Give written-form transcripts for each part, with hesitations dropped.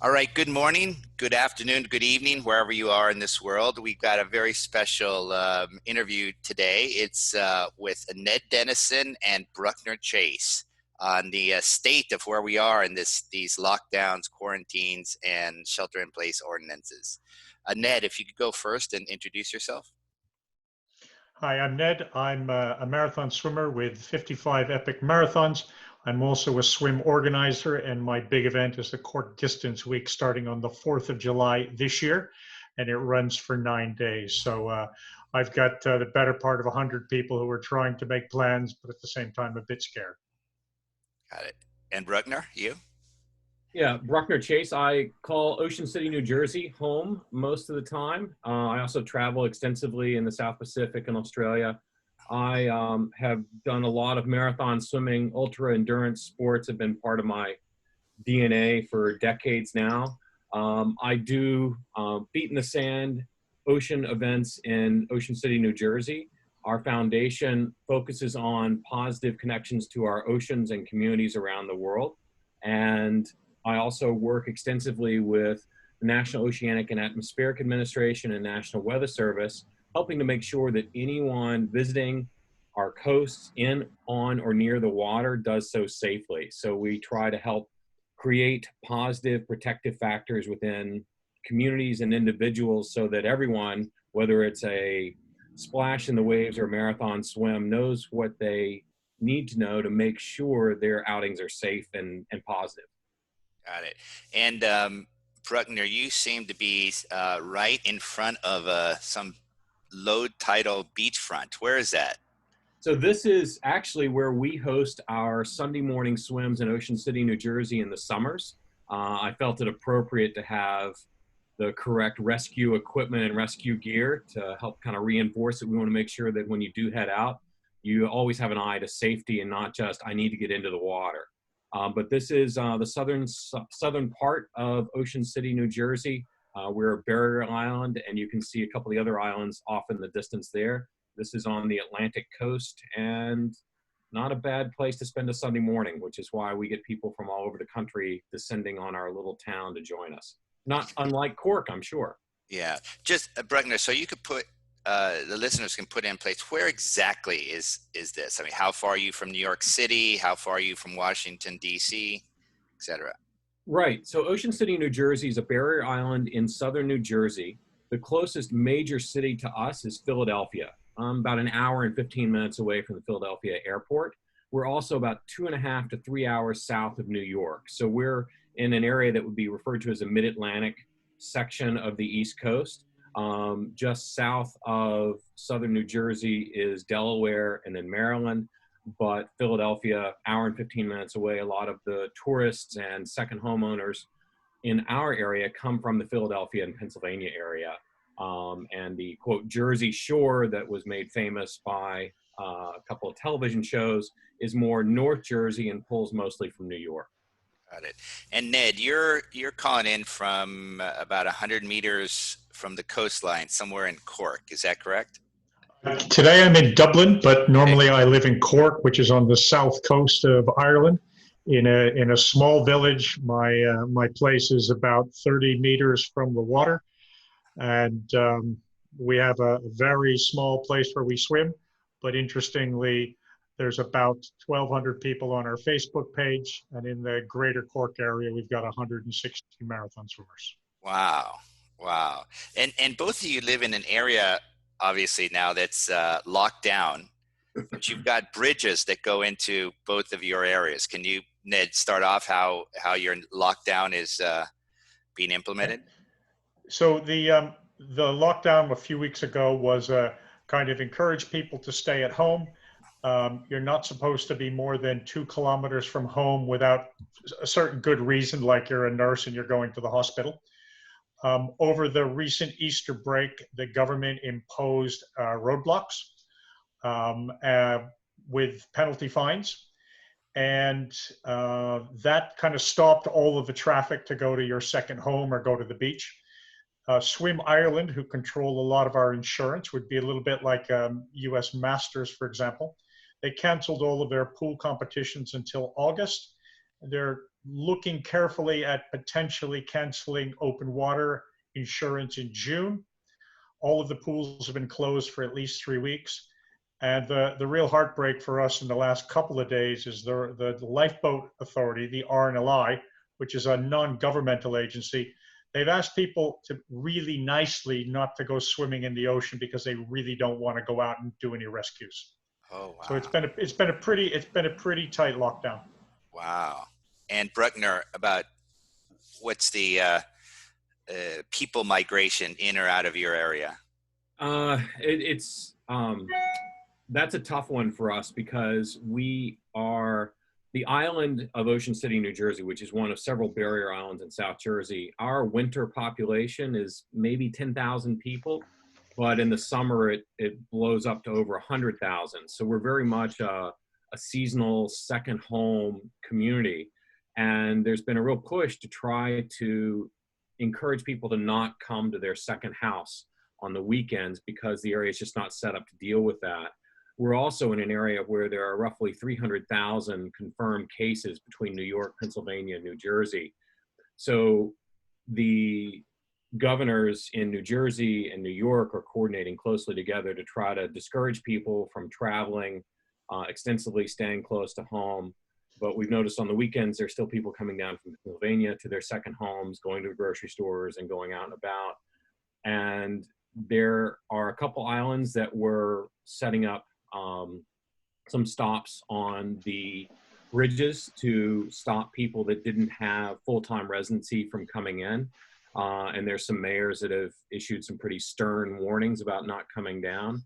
All right, good morning, good afternoon, good evening, wherever you are in this world. We've got a very special interview today. It's with Ned Denison and Bruckner Chase on the state of where we are in these lockdowns, quarantines, and shelter-in-place ordinances. Ned, if you could go first and introduce yourself. Hi, I'm Ned. I'm a marathon swimmer with 55 epic marathons. I'm also a swim organizer, and my big event is the Cork Distance Week starting on the 4th of July this year, and it runs for 9 days. So I've got the better part of 100 people who are trying to make plans, but at the same time a bit scared. Got it. And Bruckner, you? Yeah, Bruckner Chase. I call Ocean City, New Jersey home most of the time. I also travel extensively in the South Pacific and Australia. I have done a lot of marathon swimming. Ultra endurance sports have been part of my DNA for decades now. I do feet in the sand ocean events in Ocean City, New Jersey. Our foundation focuses on positive connections to our oceans and communities around the world. And I also work extensively with the National Oceanic and Atmospheric Administration and National Weather Service, helping to make sure that anyone visiting our coasts in, on, or near the water does so safely. So we try to help create positive protective factors within communities and individuals so that everyone, whether it's a splash in the waves or a marathon swim, knows what they need to know to make sure their outings are safe and positive. Got it. And Bruckner, you seem to be right in front of some low tidal beachfront. Where is that? So this is actually where we host our Sunday morning swims in Ocean City, New Jersey in the summers. I felt it appropriate to have the correct rescue equipment and rescue gear to help kind of reinforce it. We want to make sure that when you do head out, you always have an eye to safety and not just, I need to get into the water. But this is the southern part of Ocean City, New Jersey. We're a barrier island, and you can see a couple of the other islands off in the distance there. This is on the Atlantic coast, and not a bad place to spend a Sunday morning, which is why we get people from all over the country descending on our little town to join us. Not unlike Cork, I'm sure. Yeah, just Bruckner, so you could put the listeners can put in place where exactly is this? I mean, how far are you from New York City? How far are you from Washington, D.C., et cetera? Right. So Ocean City, New Jersey is a barrier island in southern New Jersey. The closest major city to us is Philadelphia. About an hour and 15 minutes away from the Philadelphia airport. We're also about 2.5 to 3 hours south of New York. So we're in an area that would be referred to as a mid-Atlantic section of the East Coast. Just south of southern New Jersey is Delaware and then Maryland, but Philadelphia, hour and 15 minutes away. A lot of the tourists and second homeowners in our area come from the Philadelphia and Pennsylvania area. And the quote Jersey Shore that was made famous by a couple of television shows is more North Jersey and pulls mostly from New York. Got it. And Ned, you're calling in from about 100 meters from the coastline, somewhere in Cork. Is that correct? Today I'm in Dublin, but Okay. normally I live in Cork, which is on the south coast of Ireland, in a small village. My place is about 30 meters from the water, and we have a very small place where we swim. But interestingly, there's about 1,200 people on our Facebook page, and in the greater Cork area, we've got 160 marathon swimmers. Wow. Wow. And both of you live in an area, obviously, now that's locked down, but you've got bridges that go into both of your areas. Can you, Ned, start off how your lockdown is being implemented? So the lockdown a few weeks ago was kind of encourage people to stay at home. You're not supposed to be more than 2 kilometers from home without a certain good reason, like you're a nurse and you're going to the hospital. Over the recent Easter break, the government imposed roadblocks with penalty fines. And that kind of stopped all of the traffic to go to your second home or go to the beach. Swim Ireland, who control a lot of our insurance, would be a little bit like US Masters, for example. They canceled all of their pool competitions until August. They're looking carefully at potentially canceling open water insurance in June. All of the pools have been closed for at least 3 weeks. And the real heartbreak for us in the last couple of days is the Lifeboat Authority, the RNLI, which is a non-governmental agency. They've asked people to really nicely not to go swimming in the ocean because they really don't want to go out and do any rescues. Oh, So wow. it's been a pretty tight lockdown. Wow. And Bruckner, about what's the people migration in or out of your area? It's that's a tough one for us because we are the island of Ocean City, New Jersey, which is one of several barrier islands in South Jersey. Our winter population is maybe 10,000 people, but in the summer it blows up to over 100,000. So we're very much a seasonal second home community. And there's been a real push to try to encourage people to not come to their second house on the weekends because the area is just not set up to deal with that. We're also in an area where there are roughly 300,000 confirmed cases between New York, Pennsylvania, and New Jersey. So the governors in New Jersey and New York are coordinating closely together to try to discourage people from traveling extensively, staying close to home. But we've noticed on the weekends, there's still people coming down from Pennsylvania to their second homes, going to grocery stores and going out and about. And there are a couple islands that were setting up some stops on the bridges to stop people that didn't have full-time residency from coming in. And there's some mayors that have issued some pretty stern warnings about not coming down.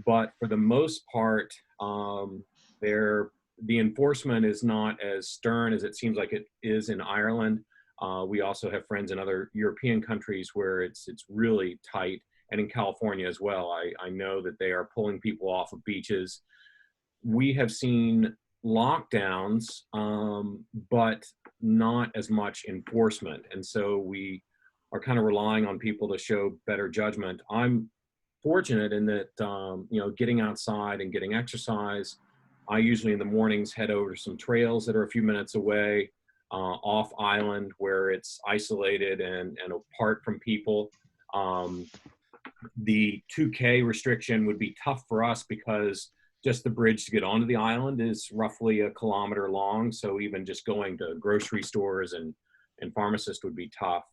But for the most part, the enforcement is not as stern as it seems like it is in Ireland. We also have friends in other European countries where it's really tight, and in California as well. I know that they are pulling people off of beaches. We have seen lockdowns, but not as much enforcement. And so we are kind of relying on people to show better judgment. I'm fortunate in that, getting outside and getting exercise. I usually in the mornings head over to some trails that are a few minutes away, off island where it's isolated and apart from people. The 2K restriction would be tough for us because just the bridge to get onto the island is roughly 1 kilometer long. So even just going to grocery stores and pharmacists would be tough.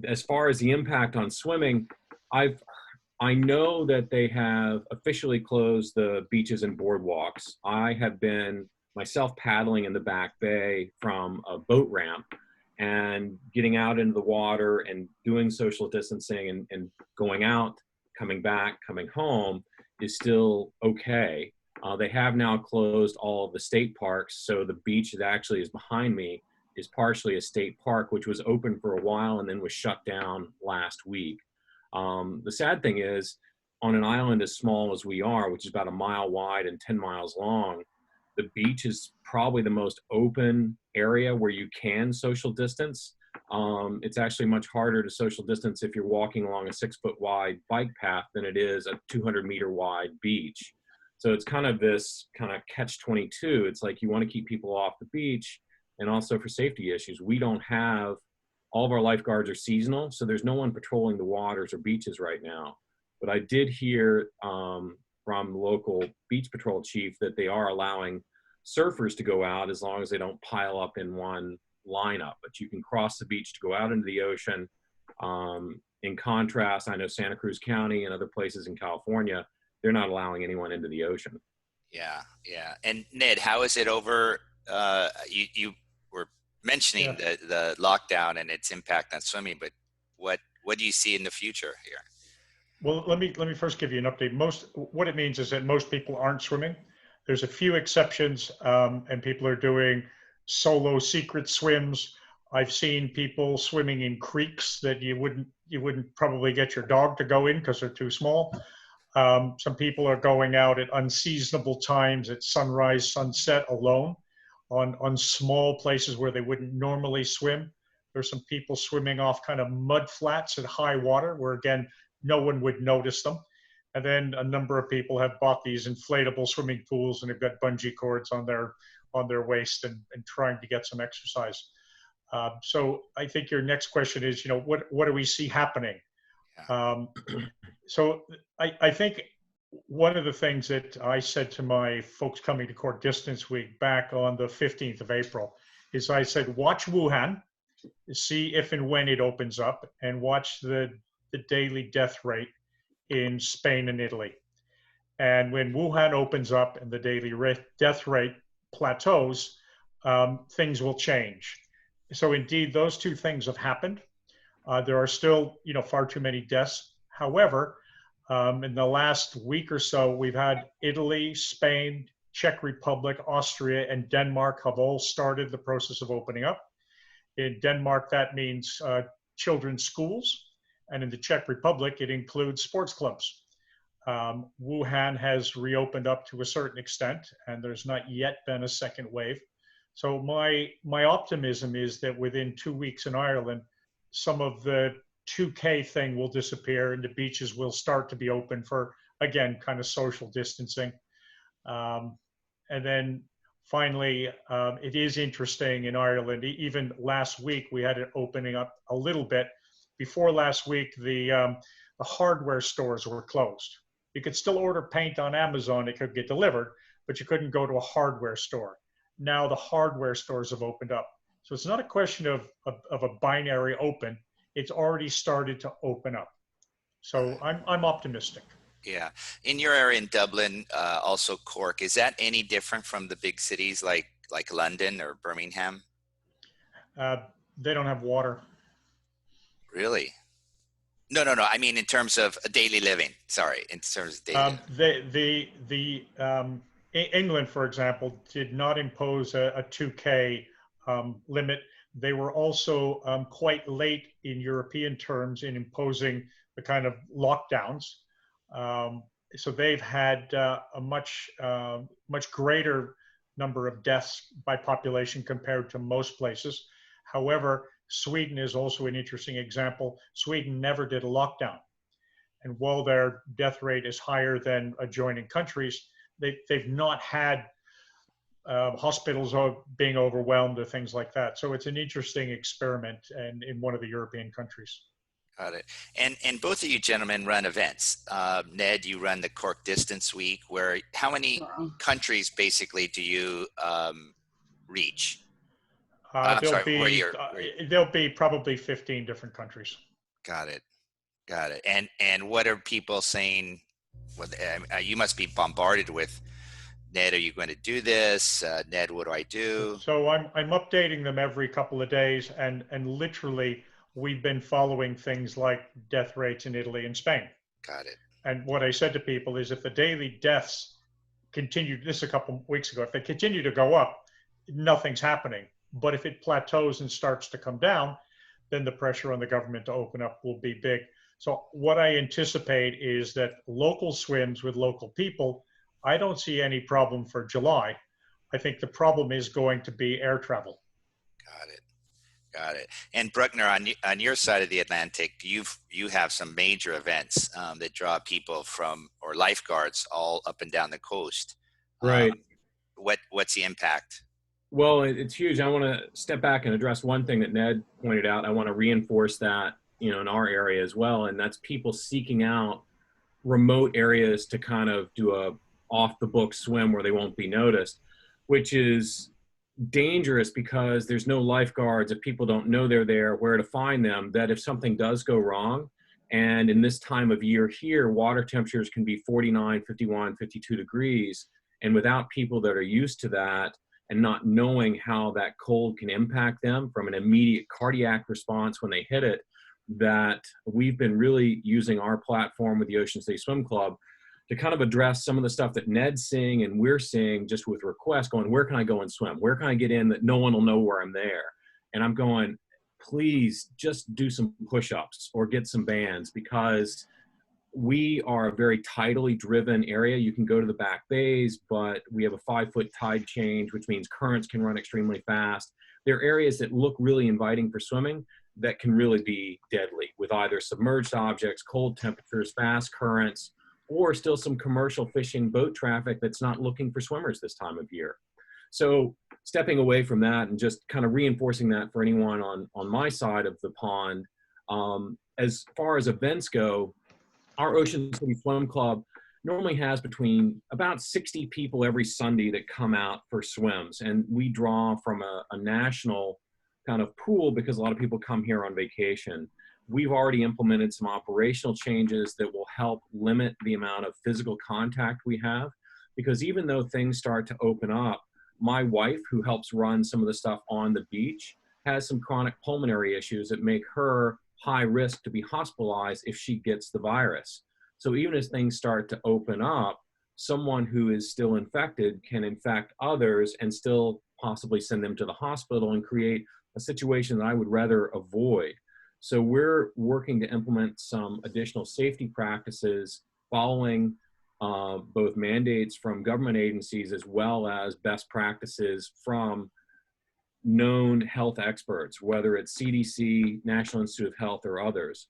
As far as the impact on swimming, I know that they have officially closed the beaches and boardwalks. I have been myself paddling in the back bay from a boat ramp and getting out into the water and doing social distancing and going out, coming back, coming home is still okay. They have now closed all of the state parks. So the beach that actually is behind me is partially a state park, which was open for a while and then was shut down last week. The sad thing is, on an island as small as we are, which is about 1 mile wide and 10 miles long, the beach is probably the most open area where you can social distance. It's actually much harder to social distance if you're walking along a 6-foot wide bike path than it is a 200-meter wide beach. So it's kind of this kind of catch-22. It's like you want to keep people off the beach, and also for safety issues. We don't have, all of our lifeguards are seasonal, so there's no one patrolling the waters or beaches right now. But I did hear from the local beach patrol chief that they are allowing surfers to go out as long as they don't pile up in one lineup. But you can cross the beach to go out into the ocean. In contrast, I know Santa Cruz County and other places in California, they're not allowing anyone into the ocean. Yeah, yeah. And Ned, how is it over? You were mentioning the lockdown and its impact on swimming, but what do you see in the future here? Well, let me first give you an update. What it means is that most people aren't swimming. There's a few exceptions, and people are doing solo secret swims. I've seen people swimming in creeks that you wouldn't probably get your dog to go in because they're too small. Some people are going out at unseasonable times at sunrise, sunset alone on small places where they wouldn't normally swim. There's some people swimming off kind of mud flats at high water where, again, no one would notice them. And then a number of people have bought these inflatable swimming pools and have got bungee cords on their on their waist and trying to get some exercise. So I think your next question is, what do we see happening? Um, so I think one of the things that I said to my folks coming to Court Distance Week back on the 15th of April is I said, watch Wuhan, see if and when it opens up, and watch the daily death rate in Spain and Italy. And when Wuhan opens up and the daily death rate plateaus, things will change. So indeed, those two things have happened. There are still, far too many deaths. However, in the last week or so, we've had Italy, Spain, Czech Republic, Austria, and Denmark have all started the process of opening up. In Denmark, that means children's schools. And in the Czech Republic, it includes sports clubs. Wuhan has reopened up to a certain extent, and there's not yet been a second wave. So my optimism is that within 2 weeks in Ireland, some of the 2K thing will disappear and the beaches will start to be open for, again, kind of social distancing. And then finally, it is interesting in Ireland, even last week, we had it opening up a little bit. Before last week, the hardware stores were closed. You could still order paint on Amazon, it could get delivered, but you couldn't go to a hardware store. Now the hardware stores have opened up. So it's not a question of a binary open. It's already started to open up. So I'm optimistic. Yeah. In your area in Dublin, also Cork, is that any different from the big cities like London or Birmingham? They don't have water. Really? No. I mean, in terms of daily living. Sorry, in terms of daily living. England, for example, did not impose a 2K limit. They were also quite late in European terms in imposing the kind of lockdowns. So they've had a much greater number of deaths by population compared to most places. However, Sweden is also an interesting example. Sweden never did a lockdown. And while their death rate is higher than adjoining countries, they've not had hospitals being overwhelmed or things like that. So it's an interesting experiment in one of the European countries. Got it. And both of you gentlemen run events. Ned, you run the Cork Distance Week, how many countries basically do you reach? There'll be probably 15 different countries. Got it. And what are people saying? You must be bombarded with, Ned, are you going to do this? Ned, what do I do? So I'm updating them every couple of days, and literally we've been following things like death rates in Italy and Spain. Got it. And what I said to people is, if the daily deaths continue, this a couple of weeks ago, if they continue to go up, nothing's happening. But if it plateaus and starts to come down, then the pressure on the government to open up will be big. So what I anticipate is that local swims with local people, I don't see any problem for July. I think the problem is going to be air travel. Got it. And Bruckner, on your side of the Atlantic, you have some major events that draw people or lifeguards all up and down the coast. Right. What's the impact? Well, it's huge. I want to step back and address one thing that Ned pointed out. I want to reinforce that, in our area as well. And that's people seeking out remote areas to kind of do a off the book swim where they won't be noticed, which is dangerous because there's no lifeguards. If people don't know they're there, where to find them, that if something does go wrong, and in this time of year here, water temperatures can be 49, 51, 52 degrees. And without people that are used to that and not knowing how that cold can impact them from an immediate cardiac response when they hit it, that we've been really using our platform with the Ocean City Swim Club to kind of address some of the stuff that Ned's seeing and we're seeing just with requests going, where can I go and swim? Where can I get in that no one will know where I'm there? And I'm going, please just do some push-ups or get some bands, because we are a very tidally driven area. You can go to the back bays, but we have a 5-foot tide change, which means currents can run extremely fast. There are areas that look really inviting for swimming that can really be deadly with either submerged objects, cold temperatures, fast currents, or still some commercial fishing boat traffic that's not looking for swimmers this time of year. So stepping away from that and just kind of reinforcing that for anyone on my side of the pond. As far as events go, our Ocean City Swim Club normally has between about 60 people every Sunday that come out for swims. And we draw from a national kind of pool because a lot of people come here on vacation. We've already implemented some operational changes that will help limit the amount of physical contact we have. Because even though things start to open up, my wife, who helps run some of the stuff on the beach, has some chronic pulmonary issues that make her high risk to be hospitalized if she gets the virus. So even as things start to open up, someone who is still infected can infect others and still possibly send them to the hospital and create a situation that I would rather avoid. So we're working to implement some additional safety practices following both mandates from government agencies as well as best practices from known health experts, whether it's CDC, National Institute of Health, or others.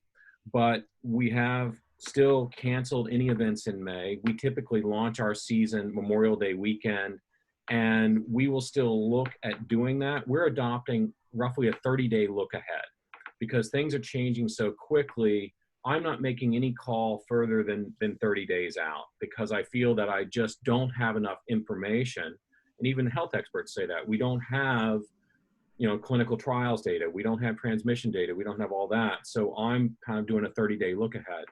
But we have still canceled any events in May. We typically launch our season Memorial Day weekend, and we will still look at doing that. We're adopting roughly a 30-day look ahead because things are changing so quickly. I'm not making any call further than 30 days out because I feel that I just don't have enough information. And even health experts say that. We don't have, clinical trials data. We don't have transmission data. We don't have all that. So I'm kind of doing a 30-day look ahead.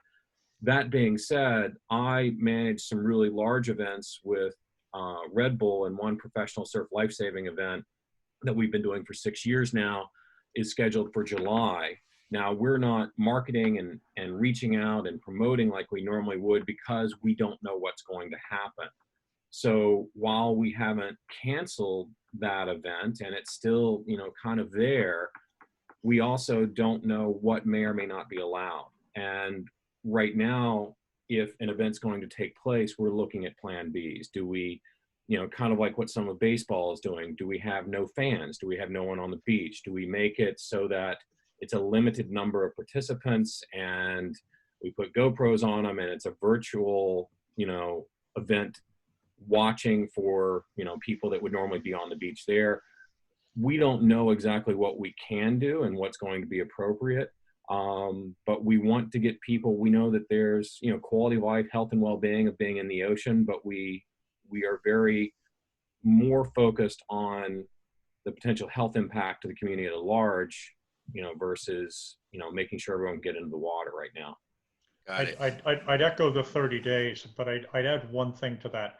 That being said, I manage some really large events with Red Bull, and one professional surf life-saving event that we've been doing for 6 years now is scheduled for July. Now, we're not marketing and reaching out and promoting like we normally would because we don't know what's going to happen. So while we haven't canceled that event and it's still, kind of there, we also don't know what may or may not be allowed. And right now, if an event's going to take place, we're looking at plan Bs. Do we, kind of like what some of baseball is doing, do we have no fans? Do we have no one on the beach? Do we make it so that it's a limited number of participants and we put GoPros on them and it's a virtual, event watching for, people that would normally be on the beach there? We don't know exactly what we can do and what's going to be appropriate. But we want to get people, we know that there's, quality of life, health and well-being of being in the ocean, but we are very more focused on the potential health impact to the community at large, versus, making sure everyone can get into the water right now. Got it. I'd echo the 30 days, but I'd add one thing to that.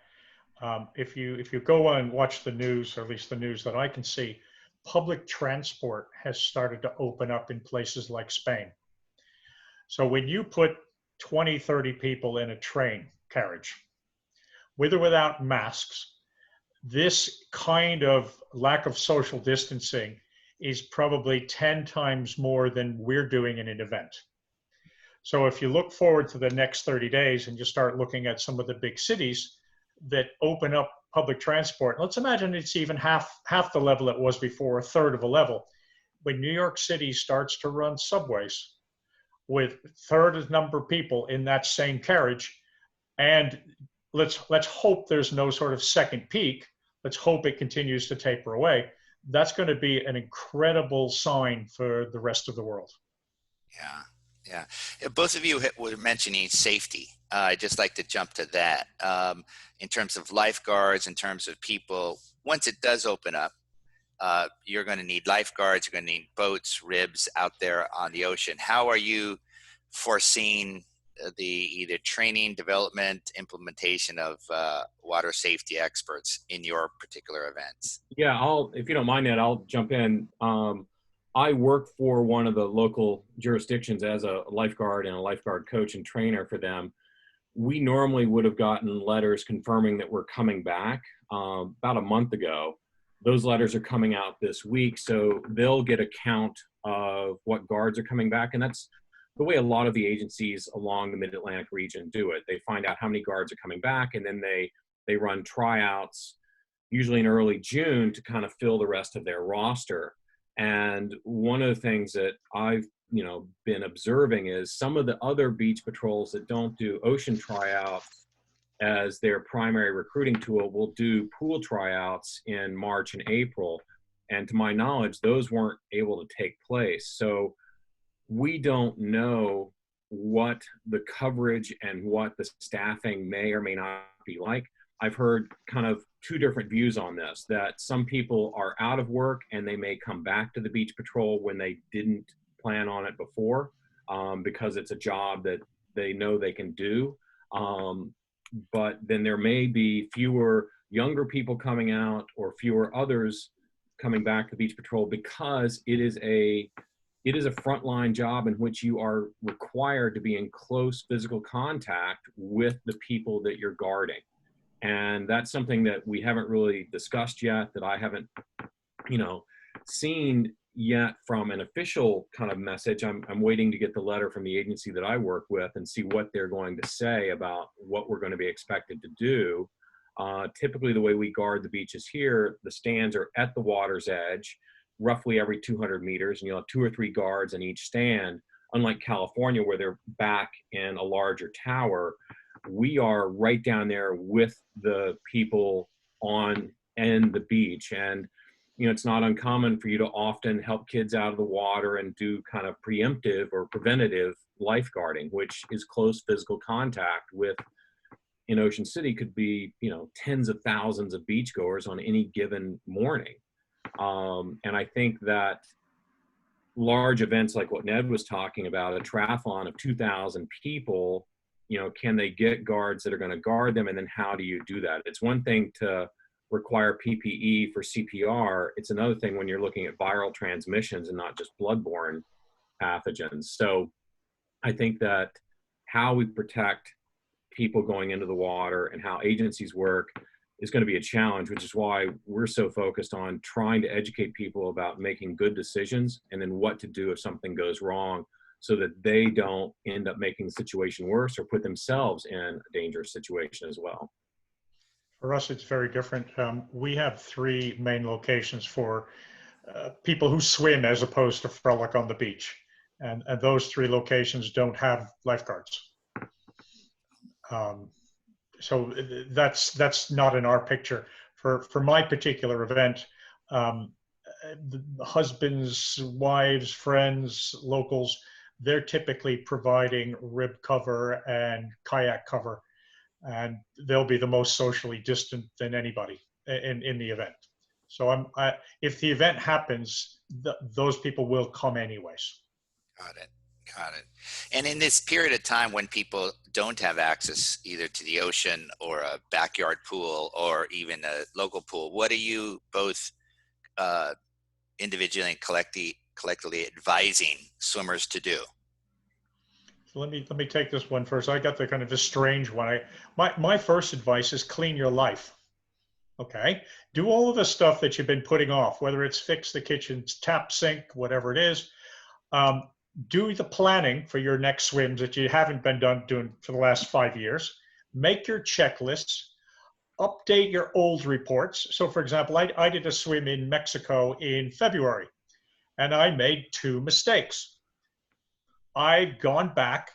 If you go on and watch the news, or at least the news that I can see, public transport has started to open up in places like Spain. So when you put 20, 30 people in a train carriage, with or without masks, this kind of lack of social distancing is probably 10 times more than we're doing in an event. So if you look forward to the next 30 days and you start looking at some of the big cities that open up public transport, let's imagine it's even half the level it was before, a third of a level. When New York City starts to run subways with third of the number of people in that same carriage, and let's hope there's no sort of second peak. Let's hope it continues to taper away. That's going to be an incredible sign for the rest of the world. Yeah. Both of you were mentioning safety. I'd just like to jump to that. In terms of lifeguards, in terms of people, once it does open up, you're going to need lifeguards, you're going to need boats, ribs out there on the ocean. How are you foreseeing the either training, development, implementation of water safety experts in your particular events? Yeah, if you don't mind, Ned, I'll jump in. I work for one of the local jurisdictions as a lifeguard and a lifeguard coach and trainer for them. We normally would have gotten letters confirming that we're coming back about a month ago. Those letters are coming out this week, so they'll get a count of what guards are coming back, and that's the way a lot of the agencies along the Mid-Atlantic region do it. They find out how many guards are coming back, and then they run tryouts, usually in early June, to kind of fill the rest of their roster. And one of the things that I've been observing is some of the other beach patrols that don't do ocean tryouts as their primary recruiting tool, will do pool tryouts in March and April. And to my knowledge, those weren't able to take place. So we don't know what the coverage and what the staffing may or may not be like. I've heard kind of two different views on this, that some people are out of work and they may come back to the beach patrol when they didn't plan on it before, because it's a job that they know they can do. But then there may be fewer younger people coming out or fewer others coming back to beach patrol, because it is a frontline job in which you are required to be in close physical contact with the people that you're guarding. And that's something that we haven't really discussed yet, that I haven't, seen yet from an official kind of message. I'm waiting to get the letter from the agency that I work with and see what they're going to say about what we're going to be expected to do. Typically, the way we guard the beaches here, the stands are at the water's edge, roughly every 200 meters, and you'll have 2 or 3 guards in each stand. Unlike California, where they're back in a larger tower, we are right down there with the people on the beach. And it's not uncommon for you to often help kids out of the water and do kind of preemptive or preventative lifeguarding, which is close physical contact with, in Ocean City, could be, tens of thousands of beachgoers on any given morning. And I think that large events like what Ned was talking about, a triathlon of 2,000 people, can they get guards that are going to guard them? And then how do you do that? It's one thing to require PPE for CPR. It's another thing when you're looking at viral transmissions and not just bloodborne pathogens. So I think that how we protect people going into the water and how agencies work is going to be a challenge, which is why we're so focused on trying to educate people about making good decisions and then what to do if something goes wrong, so that they don't end up making the situation worse or put themselves in a dangerous situation as well. For us, it's very different. We have 3 main locations for people who swim as opposed to frolic on the beach. And those 3 locations don't have lifeguards. So that's not in our picture. For my particular event, the husbands, wives, friends, locals, they're typically providing rib cover and kayak cover, and they'll be the most socially distant than anybody in the event. So if the event happens, those people will come anyways. Got it. And in this period of time when people don't have access either to the ocean or a backyard pool or even a local pool, what are you both individually and collectively advising swimmers to do? So let me take this one first. I got the kind of a strange one. My first advice is clean your life. Okay, do all of the stuff that you've been putting off, whether it's fix the kitchen's tap, sink, whatever it is. Do the planning for your next swims that you haven't been doing for the last 5 years. Make your checklists. Update your old reports. So, for example, I did a swim in Mexico in February, and I made 2 mistakes. I've gone back,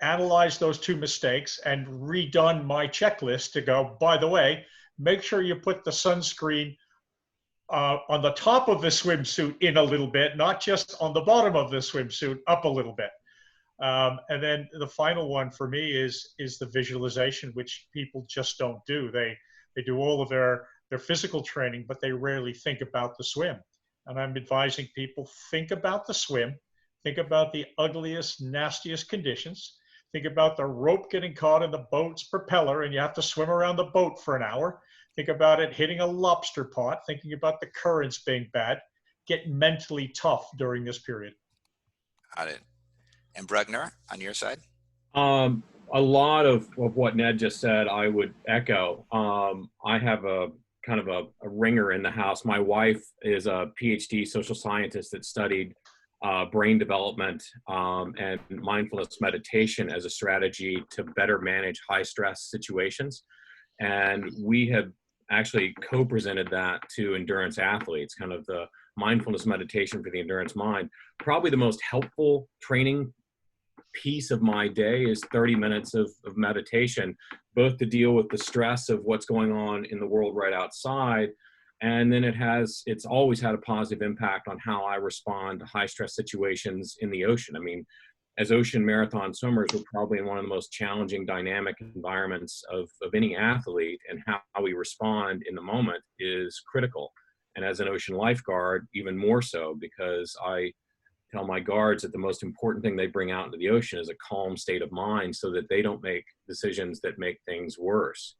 analyzed those 2 mistakes, and redone my checklist to go, by the way, make sure you put the sunscreen on the top of the swimsuit in a little bit, not just on the bottom of the swimsuit, up a little bit. And then the final one for me is the visualization, which people just don't do. They do all of their physical training, but they rarely think about the swim. And I'm advising people, think about the swim, think about the ugliest, nastiest conditions, think about the rope getting caught in the boat's propeller and you have to swim around the boat for an hour. Think about it hitting a lobster pot, thinking about the currents being bad. Get mentally tough during this period. Got it. And Bruckner, on your side? A lot of what Ned just said, I would echo. I have a kind of a ringer in the house. My wife is a PhD social scientist that studied brain development and mindfulness meditation as a strategy to better manage high stress situations. And we have actually co-presented that to endurance athletes, kind of the mindfulness meditation for the endurance mind. Probably the most helpful training piece of my day is 30 minutes of meditation, both to deal with the stress of what's going on in the world right outside. And then it's always had a positive impact on how I respond to high stress situations in the ocean. I mean, as ocean marathon swimmers, we're probably in one of the most challenging dynamic environments of any athlete, and how we respond in the moment is critical. And as an ocean lifeguard, even more so, because I tell my guards that the most important thing they bring out into the ocean is a calm state of mind, so that they don't make decisions that make things worse.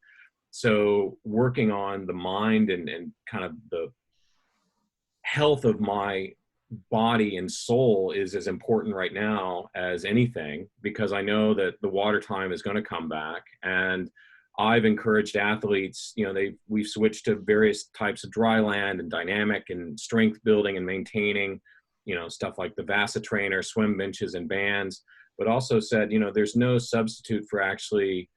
So working on the mind and kind of the health of my body and soul is as important right now as anything, because I know that the water time is going to come back. And I've encouraged athletes, we've switched to various types of dry land and dynamic and strength building and maintaining, stuff like the WOWSA trainer, swim benches and bands, but also said, there's no substitute for actually,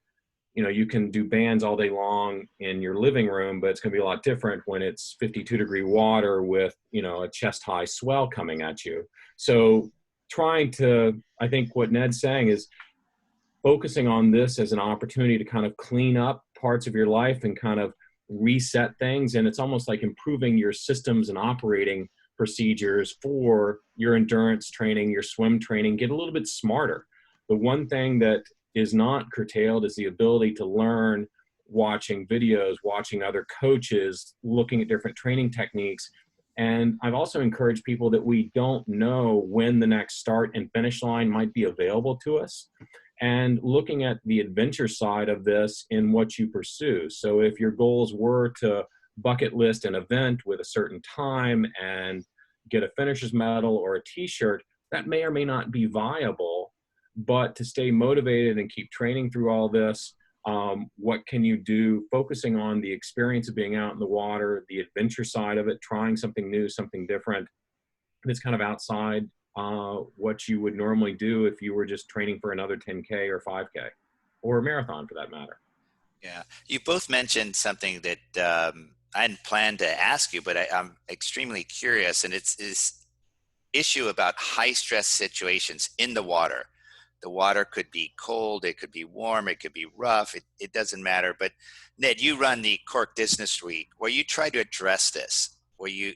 you can do bands all day long in your living room, but it's going to be a lot different when it's 52-degree water with, a chest high swell coming at you. So I think what Ned's saying is focusing on this as an opportunity to kind of clean up parts of your life and kind of reset things. And it's almost like improving your systems and operating procedures for your endurance training, your swim training, get a little bit smarter. The one thing that is not curtailed is the ability to learn watching videos, watching other coaches, looking at different training techniques. And I've also encouraged people that we don't know when the next start and finish line might be available to us, and looking at the adventure side of this in what you pursue. So if your goals were to bucket list an event with a certain time and get a finisher's medal or a t-shirt, that may or may not be viable. But to stay motivated and keep training through all this, what can you do? Focusing on the experience of being out in the water, the adventure side of it, trying something new, something different that's kind of outside what you would normally do if you were just training for another 10K or 5K or a marathon for that matter. Yeah, you both mentioned something that I hadn't planned to ask you, but I'm extremely curious, and it's this issue about high stress situations in the water. The water could be cold, it could be warm, it could be rough, it doesn't matter. But Ned, you run the Cork Business Week, where you try to address this, where you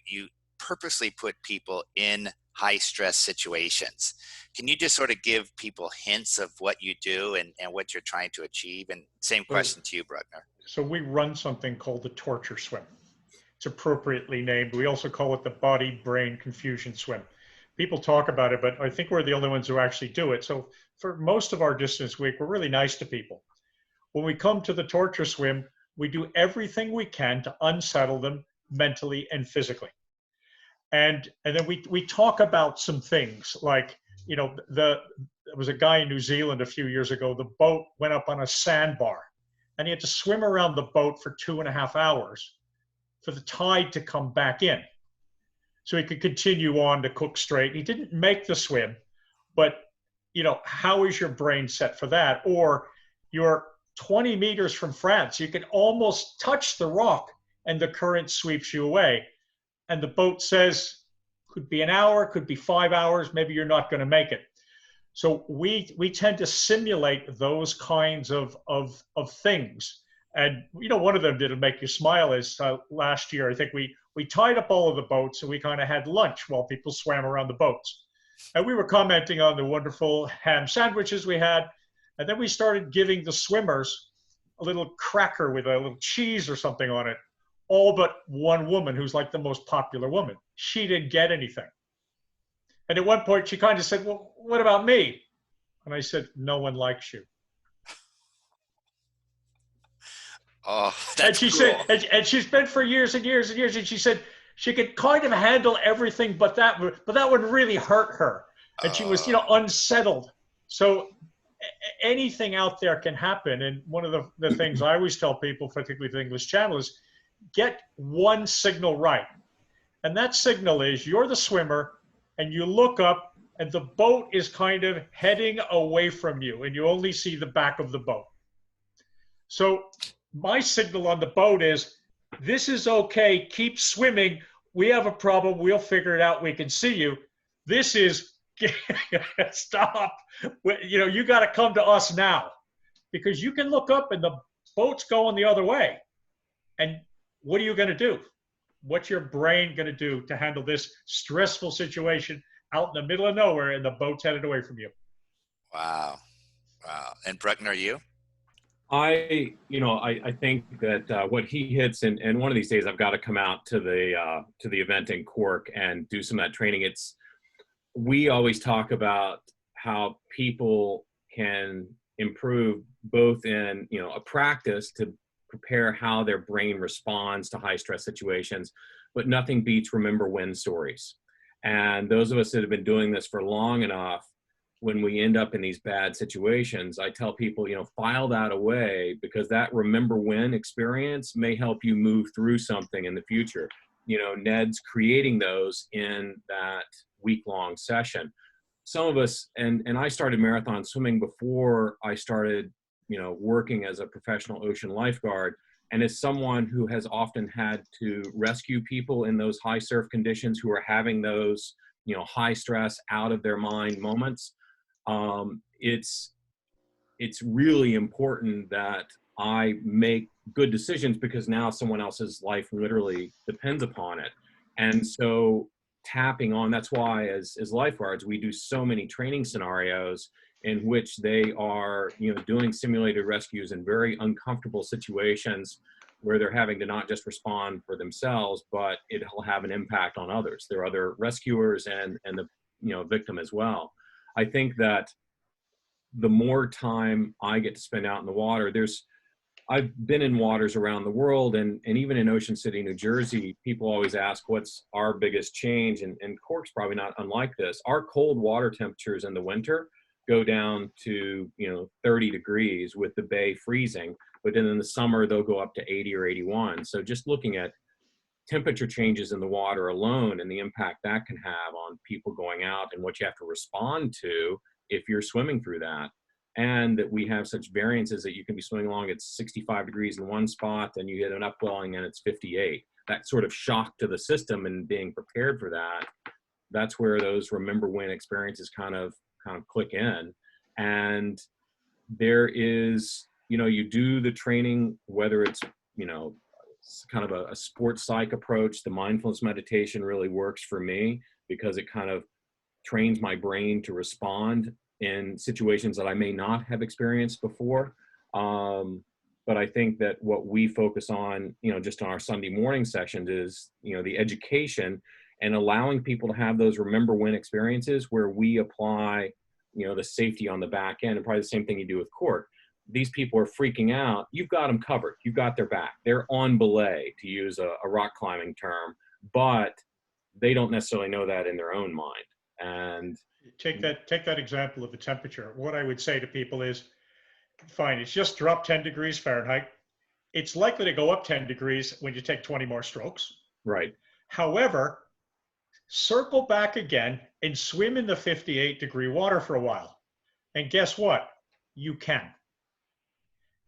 purposely put people in high stress situations. Can you just sort of give people hints of what you do and what you're trying to achieve? And same question to you, Bruckner. So we run something called the torture swim. It's appropriately named. We also call it the body-brain confusion swim. People talk about it, but I think we're the only ones who actually do it. So for most of our distance week, we're really nice to people. When we come to the torture swim, we do everything we can to unsettle them mentally and physically. And then we talk about some things like, there was a guy in New Zealand a few years ago, the boat went up on a sandbar and he had to swim around the boat for 2.5 hours for the tide to come back in, so he could continue on to cook straight. He didn't make the swim, but how is your brain set for that? Or you're 20 meters from France, you can almost touch the rock and the current sweeps you away. And the boat says, could be an hour, could be 5 hours, maybe you're not going to make it. So we tend to simulate those kinds of things. And one of them that'll make you smile is last year, I think we tied up all of the boats and we kind of had lunch while people swam around the boats. And we were commenting on the wonderful ham sandwiches we had. And then we started giving the swimmers a little cracker with a little cheese or something on it. All but one woman, who's like the most popular woman. She didn't get anything. And at one point she kind of said, well, what about me? And I said, no one likes you. Oh, that's and she cool. said, and she's been for years and years and years. And she said she could kind of handle everything, but that would really hurt her. And she was, unsettled. So anything out there can happen. And one of the things I always tell people, particularly the English Channel, is get one signal right. And that signal is you're the swimmer and you look up and the boat is kind of heading away from you and you only see the back of the boat. So my signal on the boat is, this is okay, keep swimming. We have a problem, we'll figure it out, we can see you. This is, Stop. You know, you got to come to us now because you can look up and the boat's going the other way. And what are you going to do? What's your brain going to do to handle this stressful situation out in the middle of nowhere and the boat's headed away from you? Wow. Wow. And Bruckner, you? I think that what he hits, and one of these days I've got to come out to the event in Cork and do some of that training. We always talk about how people can improve both in, a practice to prepare how their brain responds to high stress situations, but nothing beats remember when stories. And those of us that have been doing this for long enough, when we end up in these bad situations, I tell people, file that away because that remember when experience may help you move through something in the future. Ned's creating those in that week-long session. Some of us, and I started marathon swimming before I started, working as a professional ocean lifeguard. And as someone who has often had to rescue people in those high surf conditions who are having those, high stress, out of their mind moments, it's really important that I make good decisions because now someone else's life literally depends upon it. And so tapping on, that's why as lifeguards, we do so many training scenarios in which they are, doing simulated rescues in very uncomfortable situations where they're having to not just respond for themselves, but it'll have an impact on others. There are other rescuers and the, victim as well. I think that the more time I get to spend out in the water, I've been in waters around the world and even in Ocean City, New Jersey, people always ask what's our biggest change, and Cork's probably not unlike this. Our cold water temperatures in the winter go down to 30 degrees with the bay freezing, but then in the summer they'll go up to 80 or 81. So just looking at temperature changes in the water alone and the impact that can have on people going out and what you have to respond to if you're swimming through that. And that we have such variances that you can be swimming along at 65 degrees in one spot and you get an upwelling and it's 58. That sort of shock to the system and being prepared for that, that's where those remember when experiences kind of click in. And there is, you do the training, whether it's, kind of a sports psych approach. The mindfulness meditation really works for me because it kind of trains my brain to respond in situations that I may not have experienced before. But I think that what we focus on, just on our Sunday morning sessions is, the education and allowing people to have those remember when experiences where we apply, the safety on the back end, and probably the same thing you do with Cork. These people are freaking out. You've got them covered. You've got their back. They're on belay, to use a rock climbing term, but they don't necessarily know that in their own mind. And take that example of the temperature. What I would say to people is, fine, it's just dropped 10 degrees Fahrenheit. It's likely to go up 10 degrees when you take 20 more strokes. Right. However, circle back again and swim in the 58-degree water for a while. And guess what? You can.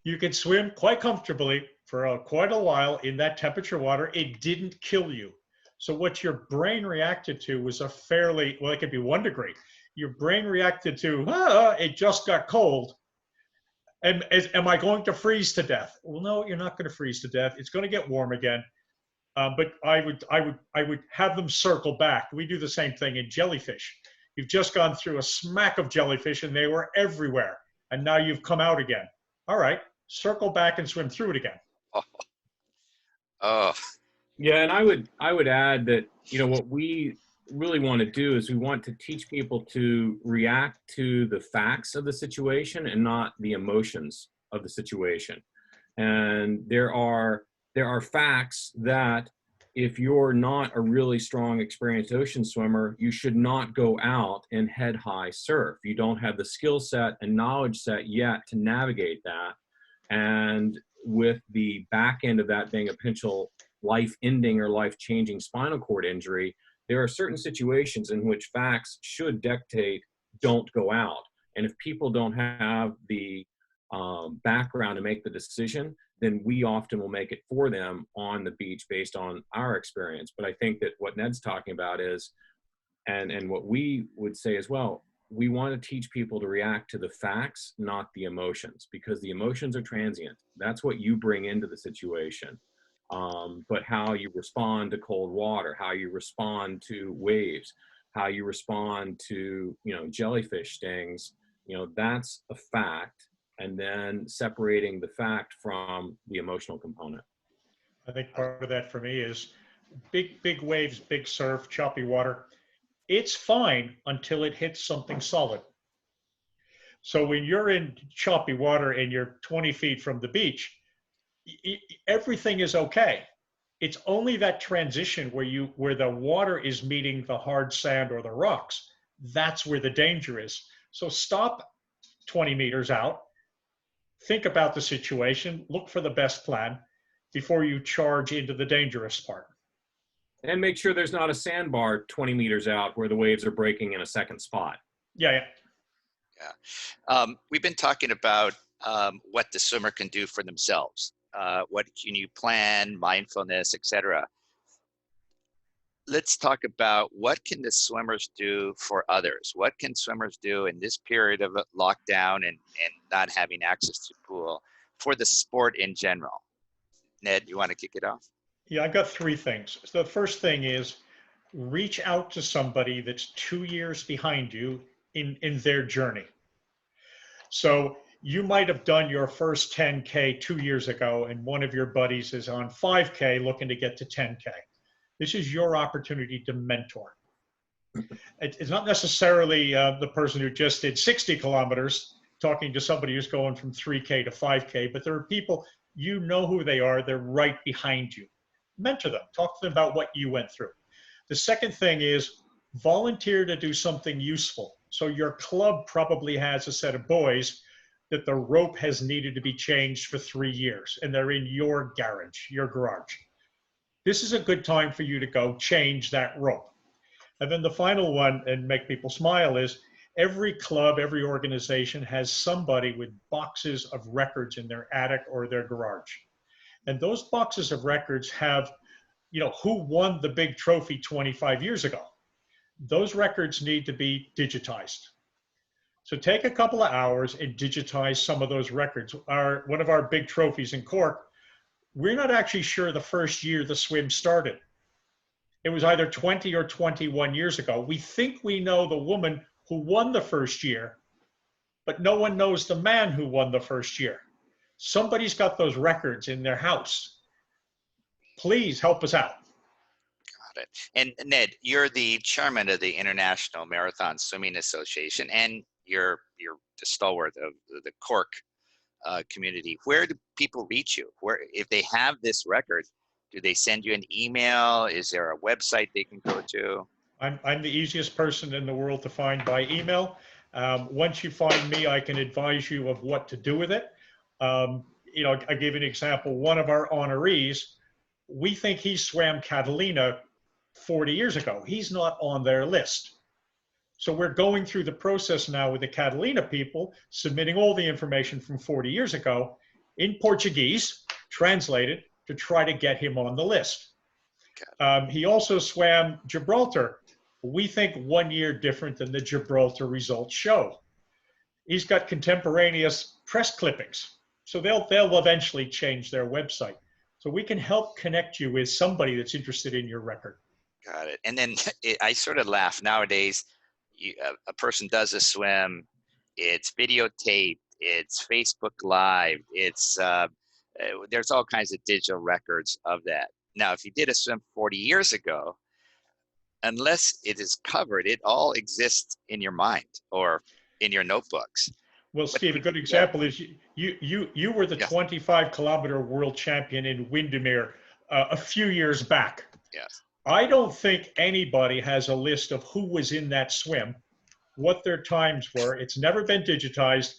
You can swim quite comfortably for quite a while in that temperature water. It didn't kill you. So what your brain reacted to was it could be 1 degree. Your brain reacted to, it just got cold. Am I going to freeze to death? Well, no, you're not going to freeze to death. It's going to get warm again. But I would have them circle back. We do the same thing in jellyfish. You've just gone through a smack of jellyfish and they were everywhere. And now you've come out again. All right, circle back and swim through it again. Oh. Yeah, and I would add that, what we really want to do is we want to teach people to react to the facts of the situation and not the emotions of the situation. And there are facts that if you're not a really strong, experienced ocean swimmer, you should not go out and head high surf. You don't have the skill set and knowledge set yet to navigate that. And with the back end of that being a potential life-ending or life-changing spinal cord injury, there are certain situations in which facts should dictate don't go out. And if people don't have the background to make the decision, then we often will make it for them on the beach based on our experience. But I think that what Ned's talking about is And what we would say as well, we want to teach people to react to the facts, not the emotions, because the emotions are transient. That's what you bring into the situation. But how you respond to cold water, how you respond to waves, how you respond to, jellyfish stings, that's a fact. And then separating the fact from the emotional component. I think part of that for me is big waves, big surf, choppy water. It's fine until it hits something solid. So when you're in choppy water and you're 20 feet from the beach, everything is okay. It's only that transition where the water is meeting the hard sand or the rocks. That's where the danger is. So stop 20 meters out, think about the situation, look for the best plan before you charge into the dangerous part. And make sure there's not a sandbar 20 meters out where the waves are breaking in a second spot. Yeah. We've been talking about what the swimmer can do for themselves. What can you plan, mindfulness, etc. Let's talk about what can the swimmers do for others. What can swimmers do in this period of lockdown and not having access to pool for the sport in general? Ned, you want to kick it off? Yeah, I've got three things. So the first thing is reach out to somebody that's 2 years behind you in their journey. So you might have done your first 10K 2 years ago, and one of your buddies is on 5K looking to get to 10K. This is your opportunity to mentor. It's not necessarily the person who just did 60 kilometers talking to somebody who's going from 3K to 5K, but there are people, you know who they are, they're right behind you. Mentor them, talk to them about what you went through. The second thing is volunteer to do something useful. So your club probably has a set of boys that the rope has needed to be changed for 3 years, and they're in your garage. This is a good time for you to go change that rope. And then the final one, and make people smile, is every club, every organization has somebody with boxes of records in their attic or their garage. And those boxes of records have, who won the big trophy 25 years ago. Those records need to be digitized. So take a couple of hours and digitize some of those records. One of our big trophies in Cork, we're not actually sure the first year the swim started. It was either 20 or 21 years ago. We think we know the woman who won the first year, but no one knows the man who won the first year. Somebody's got those records in their house. Please help us out. Got it. And Ned, you're the chairman of the International Marathon Swimming Association, and you're the stalwart of the Cork community. Where do people reach you? Where, if they have this record, do they send you an email? Is there a website they can go to? I'm the easiest person in the world to find by email. Once you find me, I can advise you of what to do with it. I give you an example. One of our honorees, we think he swam Catalina 40 years ago. He's not on their list. So we're going through the process now with the Catalina people, submitting all the information from 40 years ago in Portuguese, translated, to try to get him on the list. He also swam Gibraltar. We think 1 year different than the Gibraltar results show. He's got contemporaneous press clippings. So they'll eventually change their website. So we can help connect you with somebody that's interested in your record. Got it. And then I sort of laugh nowadays. A person does a swim, it's videotaped, it's Facebook Live, it's there's all kinds of digital records of that. Now, if you did a swim 40 years ago, unless it is covered, it all exists in your mind or in your notebooks. Well, Steve, a good example is you were the 25-kilometer world champion in Windermere a few years back. Yes. I don't think anybody has a list of who was in that swim, what their times were. It's never been digitized,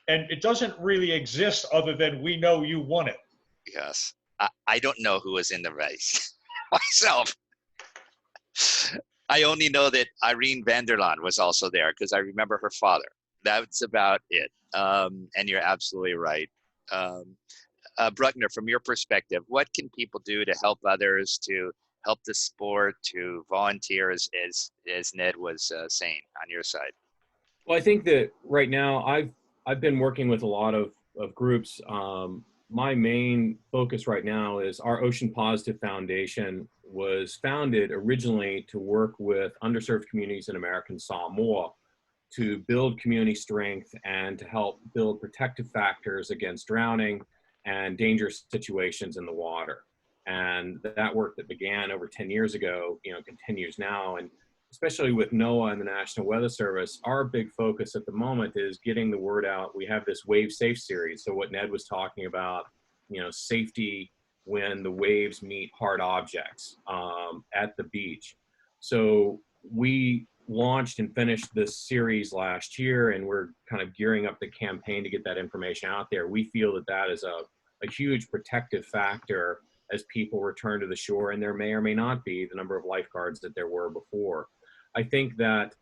and it doesn't really exist other than we know you won it. Yes. I don't know who was in the race myself. I only know that Irene van der Laan was also there because I remember her father. That's about it. And you're absolutely right. Bruckner, from your perspective, what can people do to help others to help the sport, to volunteer, as Ned was saying on your side? Well, I think that right now I've been working with a lot of groups. My main focus right now is our Ocean Positive Foundation was founded originally to work with underserved communities in American Samoa to build community strength and to help build protective factors against drowning and dangerous situations in the water. And that work that began over 10 years ago, continues now. And especially with NOAA and the National Weather Service, our big focus at the moment is getting the word out. We have this Wave Safe series. So what Ned was talking about, safety when the waves meet hard objects at the beach. So we launched and finished this series last year, and we're kind of gearing up the campaign to get that information out there. We feel that that is a huge protective factor as people return to the shore, and there may or may not be the number of lifeguards that there were before. I think that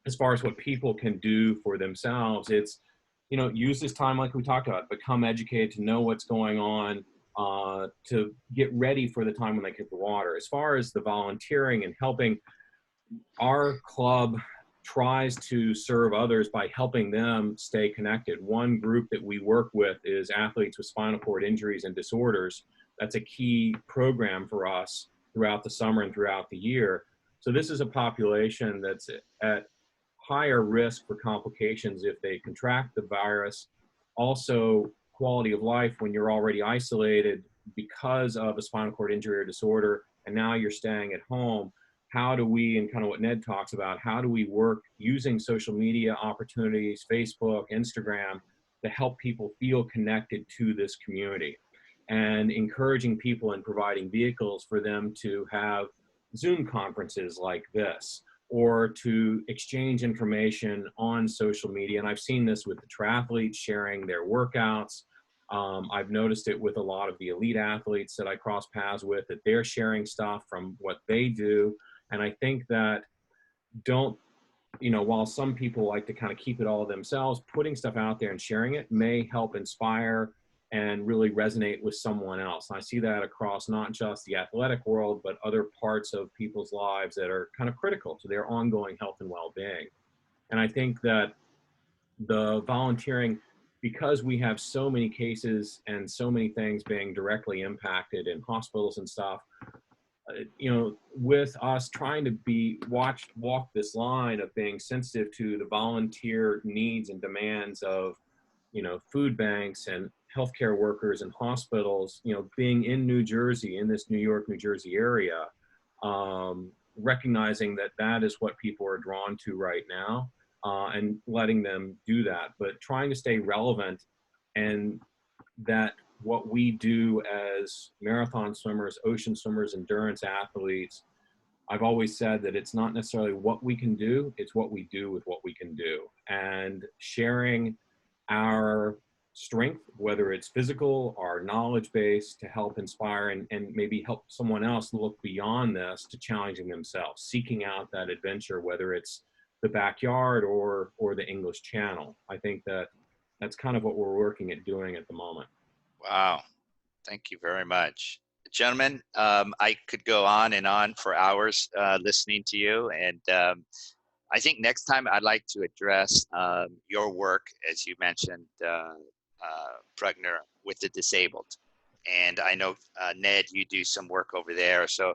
as far as what people can do for themselves, it's, use this time like we talked about, become educated, to know what's going on, to get ready for the time when they hit the water. As far as the volunteering and helping, our club tries to serve others by helping them stay connected. One group that we work with is athletes with spinal cord injuries and disorders. That's a key program for us throughout the summer and throughout the year. So this is a population that's at higher risk for complications if they contract the virus. Also, quality of life when you're already isolated because of a spinal cord injury or disorder, and now you're staying at home. How do we, and kind of what Ned talks about, how do we work using social media opportunities, Facebook, Instagram, to help people feel connected to this community, and encouraging people and providing vehicles for them to have Zoom conferences like this, or to exchange information on social media. And I've seen this with the triathletes sharing their workouts. I've noticed it with a lot of the elite athletes that I cross paths with, that they're sharing stuff from what they do. And I think that while some people like to kind of keep it all themselves, putting stuff out there and sharing it may help inspire and really resonate with someone else. And I see that across not just the athletic world, but other parts of people's lives that are kind of critical to their ongoing health and well-being. And I think that the volunteering, because we have so many cases and so many things being directly impacted in hospitals and stuff, with us trying to walk this line of being sensitive to the volunteer needs and demands of, food banks and healthcare workers and hospitals, being in New Jersey, in this New York, New Jersey area, recognizing that that is what people are drawn to right now, and letting them do that, but trying to stay relevant, and that what we do as marathon swimmers, ocean swimmers, endurance athletes, I've always said that it's not necessarily what we can do, it's what we do with what we can do. And sharing our strength, whether it's physical or knowledge base, to help inspire and maybe help someone else look beyond this to challenging themselves, seeking out that adventure, whether it's the backyard or the English Channel. I think that that's kind of what we're working at doing at the moment. Wow. Thank you very much. Gentlemen, I could go on and on for hours listening to you. And I think next time I'd like to address your work, as you mentioned, Bruckner, with the disabled. And I know, Ned, you do some work over there. So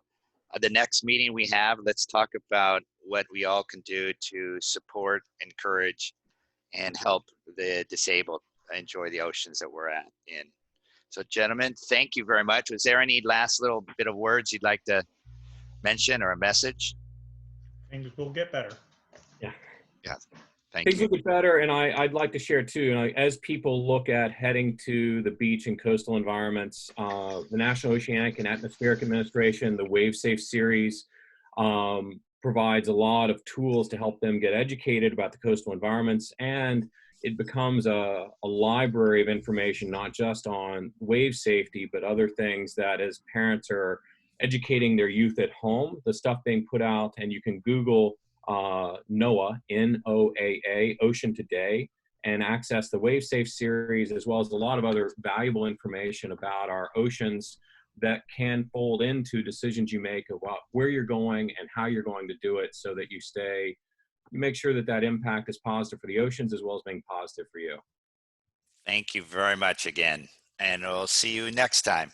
the next meeting we have, let's talk about what we all can do to support, encourage, and help the disabled enjoy the oceans that we're in. So gentlemen, thank you very much. Was there any last little bit of words you'd like to mention, or a message? Things will get better. Yeah. Yeah. Thank Things you. will get better, and I'd like to share too, as people look at heading to the beach and coastal environments, the National Oceanic and Atmospheric Administration, the Wave Safe series, provides a lot of tools to help them get educated about the coastal environments, and it becomes a library of information, not just on wave safety, but other things that, as parents are educating their youth at home, the stuff being put out, and you can Google NOAA, N-O-A-A, Ocean Today, and access the Wave Safe series, as well as a lot of other valuable information about our oceans, that can fold into decisions you make about where you're going and how you're going to do it, so that you make sure that that impact is positive for the oceans as well as being positive for you. Thank you very much again, and we'll see you next time.